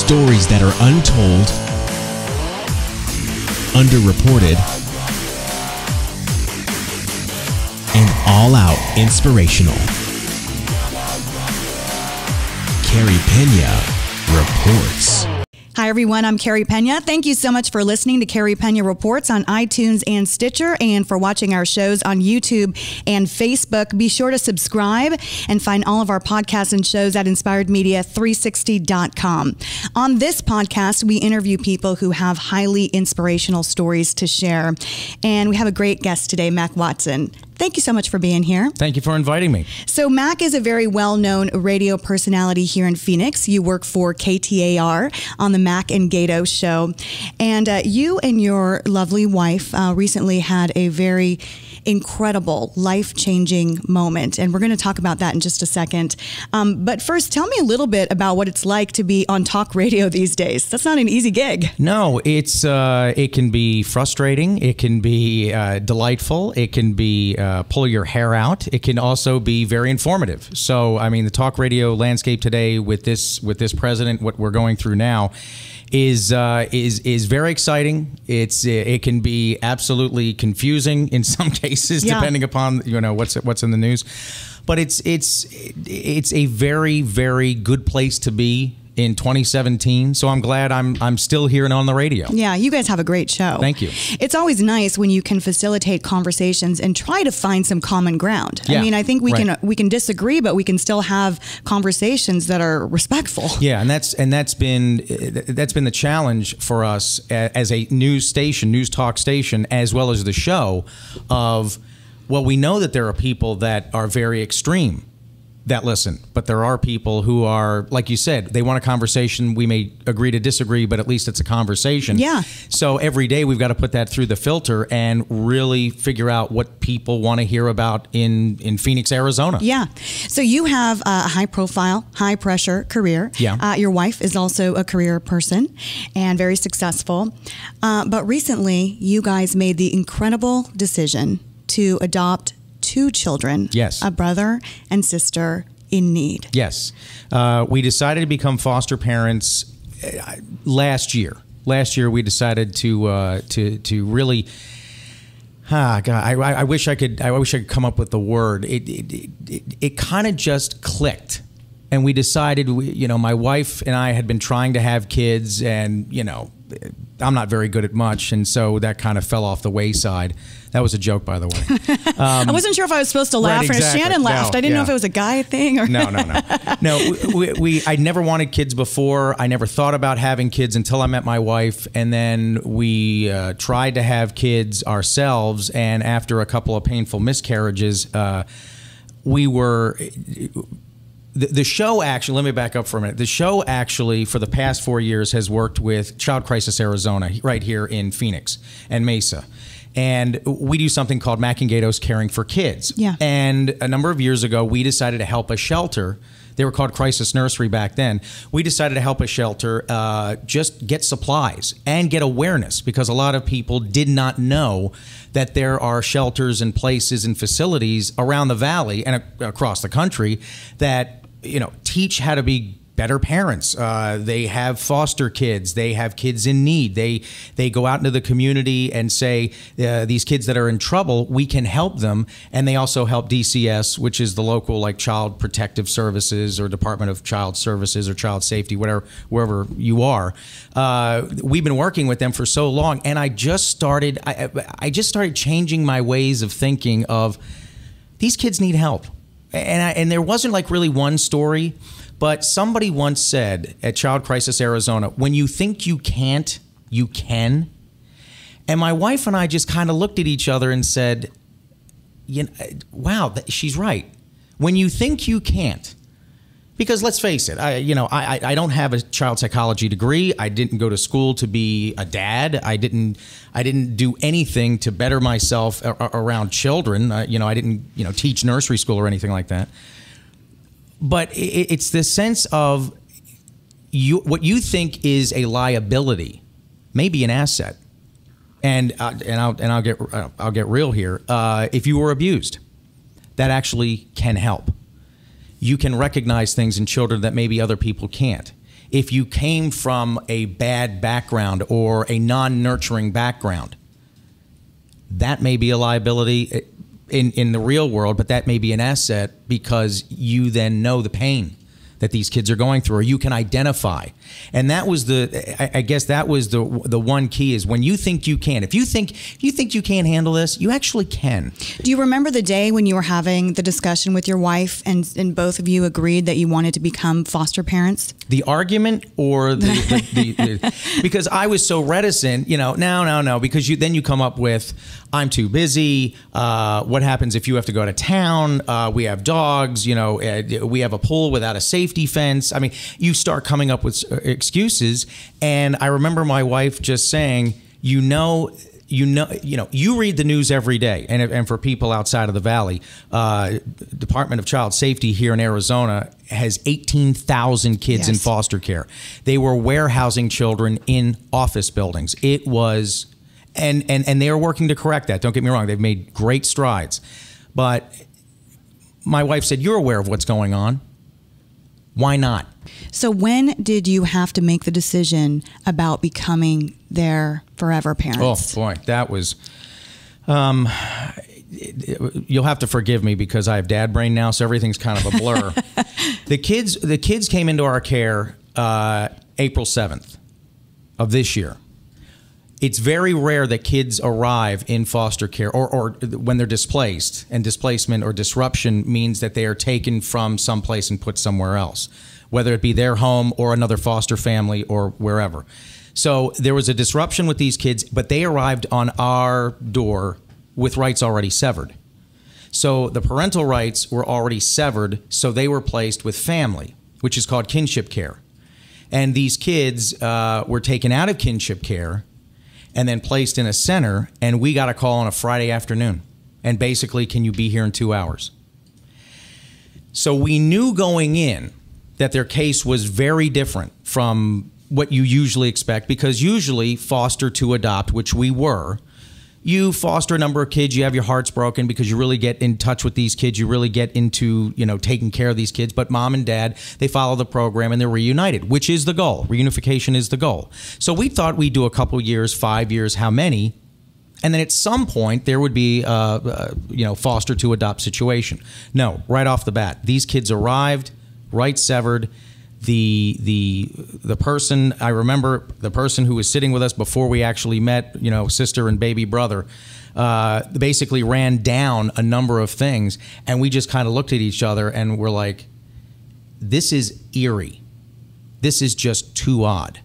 Stories that are untold, underreported, and all-out inspirational. Carey Pena reports. Hi, everyone. I'm Carey Pena. Thank you so much for listening to Carey Pena Reports on iTunes and Stitcher, and for watching our shows on YouTube and Facebook. Be sure to subscribe and find all of our podcasts and shows at inspiredmedia360.com. On this podcast, we interview people who have highly inspirational stories to share. And we have a great guest today, Mac Watson. Thank you so much for being here. Thank you for inviting me. So Mac is a very well-known radio personality here in Phoenix. You work for KTAR on the Mac and Gato show. And you and your lovely wife recently had a very incredible, life-changing moment. And we're going to talk about that in just a second. But first, tell me a little bit about what it's like to be on talk radio these days. That's not an easy gig. No, it can be frustrating. It can be delightful. It can be pull your hair out. It can also be very informative. So, I mean, the talk radio landscape today with this president, what we're going through now, is very exciting. It can be absolutely confusing in some cases, depending upon what's in the news. But it's a very, very good place to be in 2017. So I'm glad I'm still here and on the radio. Yeah, you guys have a great show. Thank you. It's always nice when you can facilitate conversations and try to find some common ground. Yeah, I mean, I think we can disagree, but we can still have conversations that are respectful. Yeah, and that's been the challenge for us as a news talk station, as well as the show of, well, we know that there are people that are very extreme that listen, but there are people who are, like you said, they want a conversation. We may agree to disagree, but at least it's a conversation. Yeah. So every day we've got to put that through the filter and really figure out what people want to hear about in Phoenix, Arizona. Yeah. So you have a high-profile, high-pressure career. Yeah. Your wife is also a career person and very successful. But recently, you guys made the incredible decision to adopt 2 children, yes, a brother and sister in need. Yes. We decided to become foster parents last year. Last year we decided to really, God, I wish I could come up with the word. It kind of just clicked. And we decided, my wife and I had been trying to have kids, and, I'm not very good at much, and so that kind of fell off the wayside. That was a joke, by the way. I wasn't sure if I was supposed to laugh, right, exactly. and Shannon laughed. I didn't know if it was a guy thing or No. I never wanted kids before. I never thought about having kids until I met my wife, and then we tried to have kids ourselves. And after a couple of painful miscarriages, we were. The show actually, let me back up for a minute. The show actually, for the past 4 years, has worked with Child Crisis Arizona, right here in Phoenix and Mesa. And we do something called Mac and Gato's Caring for Kids. Yeah. And a number of years ago, we decided to help a shelter. They were called Crisis Nursery back then. We decided to help a shelter just get supplies and get awareness, because a lot of people did not know that there are shelters and places and facilities around the valley and across the country that teach how to be better parents. They have foster kids. They have kids in need. They go out into the community and say, these kids that are in trouble, we can help them. And they also help DCS, which is the local Child Protective Services or Department of Child Services or Child Safety, wherever you are. We've been working with them for so long, and I just started changing my ways of thinking of these kids need help. And there wasn't really one story, but somebody once said at Child Crisis Arizona, when you think you can't, you can. And my wife and I just kind of looked at each other and said, wow, she's right. When you think you can't, because let's face it, I don't have a child psychology degree. I didn't go to school to be a dad. I didn't do anything to better myself around children. I didn't teach nursery school or anything like that. But it's this sense of what you think is a liability may be an asset. And I'll get real here. If you were abused, that actually can help. You can recognize things in children that maybe other people can't. if you came from a bad background or a non-nurturing background, that may be a liability in the real world, but that may be an asset because you then know the pain that these kids are going through, or you can identify. And that was I guess that was the one key, is when you think you can. If you think you can't handle this, you actually can. Do you remember the day when you were having the discussion with your wife and both of you agreed that you wanted to become foster parents? The argument, or the because I was so reticent, no, because then you come up with, I'm too busy. What happens if you have to go to town? We have dogs, we have a pool without a safety fence. I mean, you start coming up with excuses. And I remember my wife just saying, you read the news every day. And for people outside of the Valley, Department of Child Safety here in Arizona has 18,000 kids in foster care. They were warehousing children in office buildings. It was, and they are working to correct that. Don't get me wrong. They've made great strides. But my wife said, you're aware of what's going on. Why not? So when did you have to make the decision about becoming their forever parents? Oh, boy, that was... you'll have to forgive me because I have dad brain now, so everything's kind of a blur. The kids came into our care April 7th of this year. It's very rare that kids arrive in foster care or when they're displaced, and displacement or disruption means that they are taken from someplace and put somewhere else, whether it be their home or another foster family or wherever. So there was a disruption with these kids, but they arrived on our door with rights already severed. So the parental rights were already severed, so they were placed with family, which is called kinship care. And these kids were taken out of kinship care and then placed in a center, and we got a call on a Friday afternoon. And basically, can you be here in 2 hours? So we knew going in that their case was very different from what you usually expect, because usually foster to adopt, which we were, you foster a number of kids, you have your hearts broken because you really get in touch with these kids, you really get into, taking care of these kids, but mom and dad, they follow the program and they're reunited, which is the goal. Reunification is the goal. So we thought we'd do a couple years, 5 years, how many? And then at some point there would be foster to adopt situation. No, right off the bat, these kids arrived, rights severed. The person, I remember the person who was sitting with us before we actually met, sister and baby brother, basically ran down a number of things, and we just kind of looked at each other and we're like, this is eerie. This is just too odd.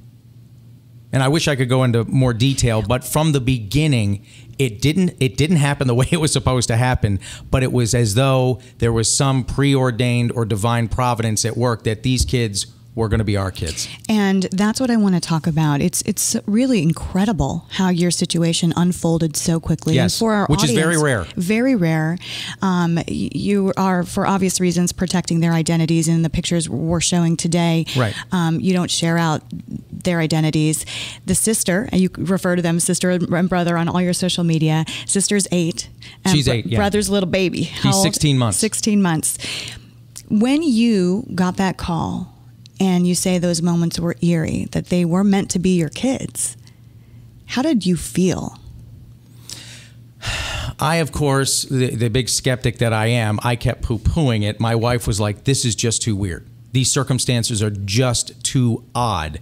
And I wish I could go into more detail, but from the beginning, it didn't happen the way it was supposed to happen, but it was as though there was some preordained or divine providence at work that these kids were going to be our kids. And that's what I want to talk about. It's really incredible how your situation unfolded so quickly. Yes, and for our which audience, is very rare. Very rare. You are, for obvious reasons, protecting their identities in the pictures we're showing today. Right. You don't share out their identities. The sister, you refer to them sister and brother on all your social media. Sister's 8. She's 8, yeah. Brother's little baby. He's 16 months. 16 months. When you got that call, and you say those moments were eerie, that they were meant to be your kids, how did you feel? I, of course, the big skeptic that I am, I kept poo-pooing it. My wife was like, this is just too weird. These circumstances are just too odd.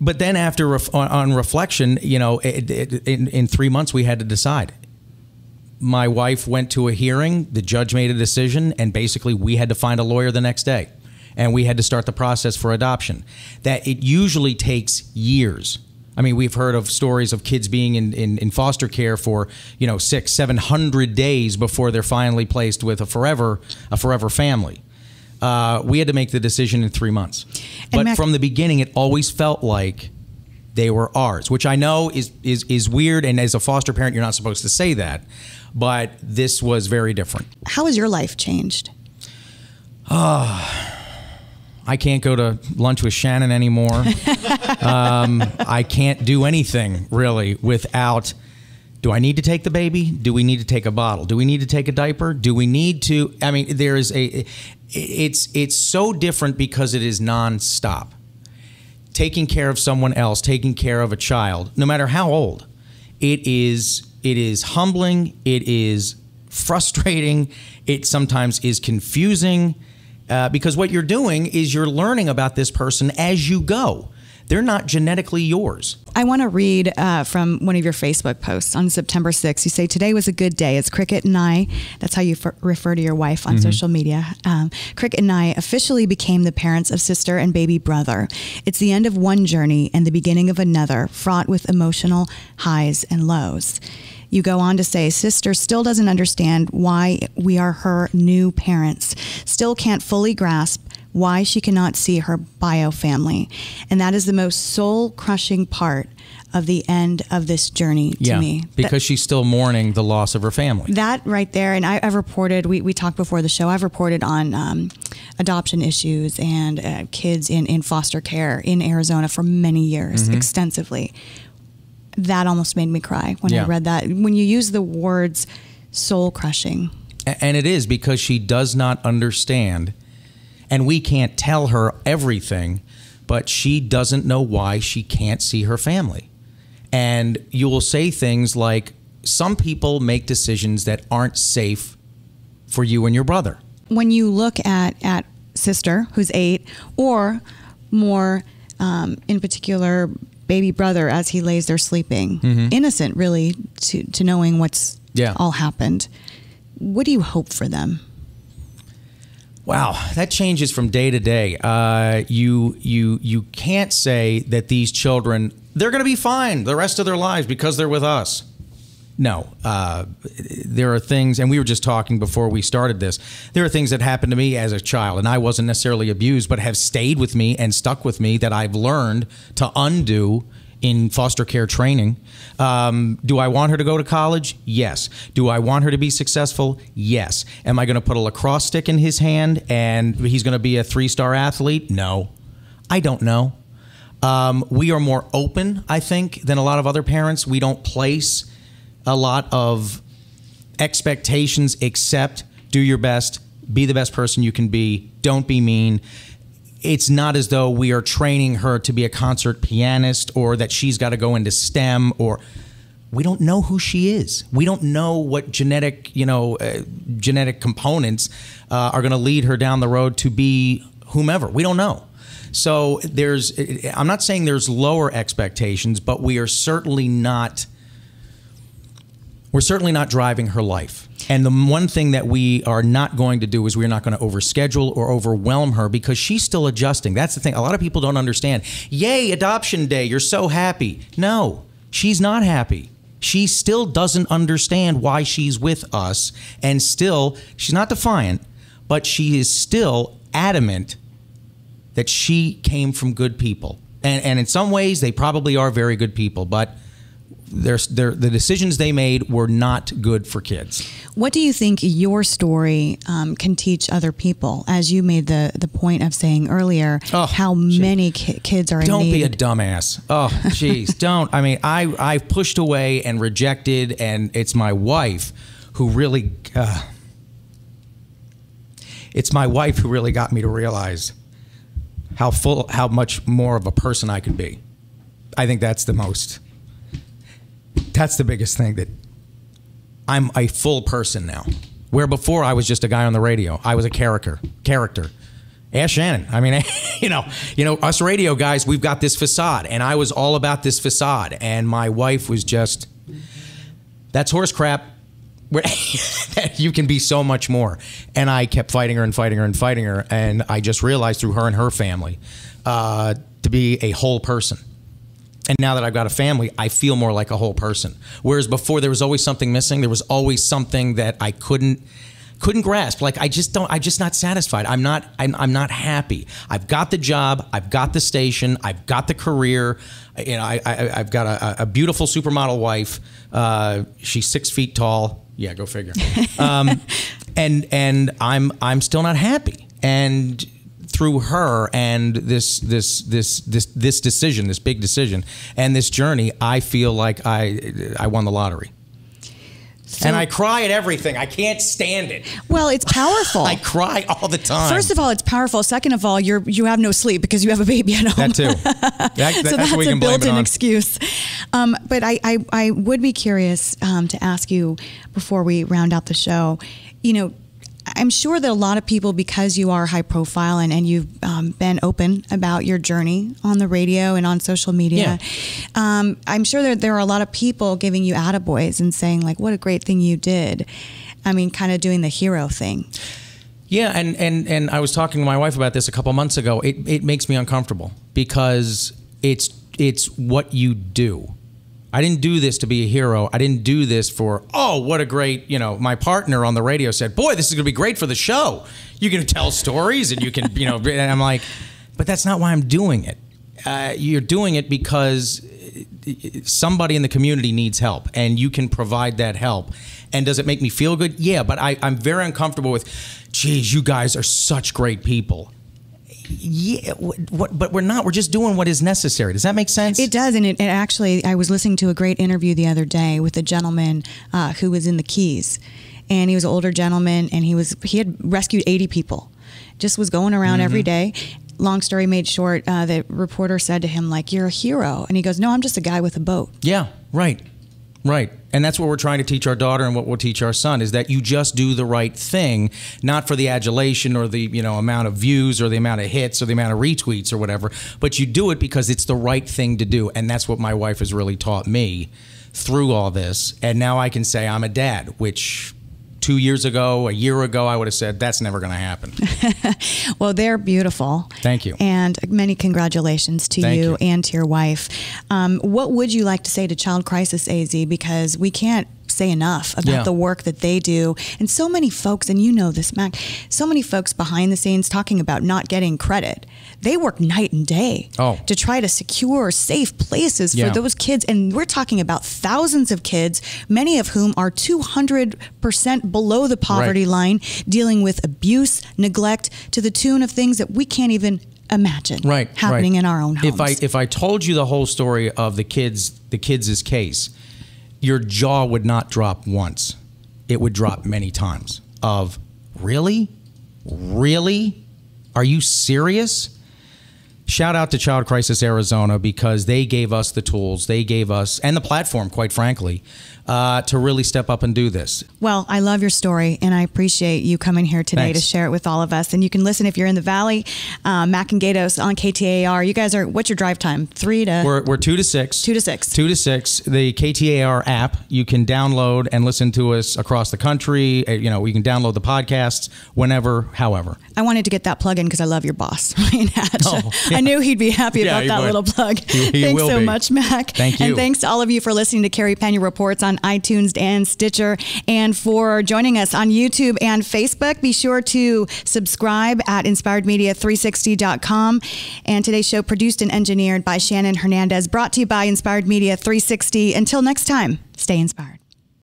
But then after on reflection, in 3 months we had to decide. My wife went to a hearing, the judge made a decision, and basically we had to find a lawyer the next day. And we had to start the process for adoption. That it usually takes years. I mean, we've heard of stories of kids being in foster care for 600-700 days before they're finally placed with a forever family. We had to make the decision in 3 months. But from the beginning, it always felt like they were ours, which I know is weird. And as a foster parent, you're not supposed to say that. But this was very different. How has your life changed? I can't go to lunch with Shannon anymore. I can't do anything really without, do I need to take the baby? Do we need to take a bottle? Do we need to take a diaper? Do we need to, I mean, there is it's so different because it is nonstop. Taking care of someone else, taking care of a child, no matter how old, it is humbling, it is frustrating, it sometimes is confusing, because what you're doing is you're learning about this person as you go. They're not genetically yours. I want to read from one of your Facebook posts on September 6th. You say, today was a good day as Cricket and I, that's how you refer to your wife on social media, Cricket and I officially became the parents of sister and baby brother. It's the end of one journey and the beginning of another, fraught with emotional highs and lows. You go on to say, sister still doesn't understand why we are her new parents, still can't fully grasp why she cannot see her bio family. And that is the most soul-crushing part of the end of this journey to me. Because she's still mourning the loss of her family. That right there, and I've reported, we talked before the show, I've reported on adoption issues and kids in foster care in Arizona for many years, extensively. That almost made me cry when I read that. When you use the words soul-crushing. And it is, because she does not understand. And we can't tell her everything, but she doesn't know why she can't see her family. And you will say things like, some people make decisions that aren't safe for you and your brother. When you look at sister, who's 8, or more in particular, baby brother as he lays there sleeping, innocent really to knowing what's all happened, what do you hope for them? Wow, that changes from day to day. You can't say that these children, they're going to be fine the rest of their lives because they're with us. No, there are things, and we were just talking before we started this, there are things that happened to me as a child, and I wasn't necessarily abused, but have stayed with me and stuck with me that I've learned to undo in foster care training. Do I want her to go to college? Yes. Do I want her to be successful? Yes. Am I going to put a lacrosse stick in his hand and he's going to be a 3-star athlete? No. I don't know. We are more open, I think, than a lot of other parents. We don't place a lot of expectations except do your best, be the best person you can be, don't be mean. It's not as though we are training her to be a concert pianist or that she's got to go into STEM, or we don't know who she is. We don't know what genetic components are going to lead her down the road to be whomever. We don't know. So I'm not saying there's lower expectations, but we are certainly not driving her life. And the one thing that we are not going to do is we're not going to overschedule or overwhelm her, because she's still adjusting. That's the thing. A lot of people don't understand. Yay, adoption day. You're so happy. No, she's not happy. She still doesn't understand why she's with us. And still, she's not defiant, but she is still adamant that she came from good people. And in some ways, they probably are very good people, but the decisions they made were not good for kids. What do you think your story can teach other people? As you made the point of saying earlier, many kids are in need. Don't be a dumbass. Oh, jeez, don't. I mean, I've pushed away and rejected, and it's my wife who really, got me to realize how much more of a person I could be. I think that's the biggest thing, that I'm a full person now. Where before I was just a guy on the radio. I was a character. Ask Shannon. I mean, us radio guys, we've got this facade, and I was all about this facade, and my wife was just, that's horse crap. You can be so much more. And I kept fighting her, and I just realized through her and her family to be a whole person. And now that I've got a family, I feel more like a whole person. Whereas before, there was always something missing. There was always something that I couldn't grasp. Like, I'm just not satisfied. I'm not happy. I've got the job. I've got the station. I've got the career. I've got a beautiful supermodel wife. She's 6 feet tall. Yeah, go figure. And I'm still not happy. And through her and this decision, this big decision, and this journey, I feel like I won the lottery. And I cry at everything. I can't stand it. Well, it's powerful. I cry all the time. First of all, it's powerful. Second of all, you have no sleep because you have a baby at home. That too. So that's a built-in excuse. But I would be curious to ask you before we round out the show, you know, I'm sure that a lot of people, because you are high profile and you've been open about your journey on the radio and on social media, I'm sure that there are a lot of people giving you attaboys and saying, like, what a great thing you did. I mean, kind of doing the hero thing. Yeah, and I was talking to my wife about this a couple months ago. It makes me uncomfortable because it's what you do. I didn't do this to be a hero. I didn't do this for, oh, what a great, you know, my partner on the radio said, boy, this is going to be great for the show. You can tell stories and you can, you know, and I'm like, but that's not why I'm doing it. You're doing it because somebody in the community needs help and you can provide that help. And does it make me feel good? Yeah, but I'm very uncomfortable with, geez, you guys are such great people. Yeah, but we're not. We're just doing what is necessary. Does that make sense? It does, and it actually, I was listening to a great interview the other day with a gentleman who was in the Keys, and he was an older gentleman, and he had rescued 80 people, just was going around every day. Long story made short, the reporter said to him, like, you're a hero, and he goes, no, I'm just a guy with a boat. Yeah, right. Right. And that's what we're trying to teach our daughter and what we'll teach our son is that you just do the right thing, not for the adulation or the, you know, amount of views or the amount of hits or the amount of retweets or whatever, but you do it because it's the right thing to do. And that's what my wife has really taught me through all this. And now I can say I'm a dad, which 2 years ago, a year ago, I would have said that's never going to happen. Well, they're beautiful. Thank you. And many congratulations to you and to your wife. What would you like to say to Child Crisis AZ? Because we can't say enough about the work that they do. And so many folks, and you know this, Mac, so many folks behind the scenes talking about not getting credit. They work night and day to try to secure safe places for those kids. And we're talking about thousands of kids, many of whom are 200% below the poverty line, dealing with abuse, neglect, to the tune of things that we can't even imagine happening in our own homes. If I told you the whole story of the kids' case, your jaw would not drop once. It would drop many times of, really? Really? Are you serious? Shout out to Child Crisis Arizona because they gave us the tools, they gave us, and the platform, quite frankly, to really step up and do this. Well, I love your story, and I appreciate you coming here today to share it with all of us. And you can listen if you're in the Valley, Mac and Gatos on KTAR. You guys are, what's your drive time? 3 to? We're 2 to 6. 2 to 6. 2 to 6. The KTAR app, you can download and listen to us across the country. You know, you can download the podcasts whenever, however. I wanted to get that plug in because I love your boss, Ryan Hatch. I knew he'd be happy about that little plug. Thanks so much, Mac. Thank you. And thanks to all of you for listening to Carey Pena Reports on iTunes and Stitcher, and for joining us on YouTube and Facebook. Be sure to subscribe at inspiredmedia360.com. And today's show produced and engineered by Shannon Hernandez, brought to you by Inspired Media 360. Until next time, stay inspired.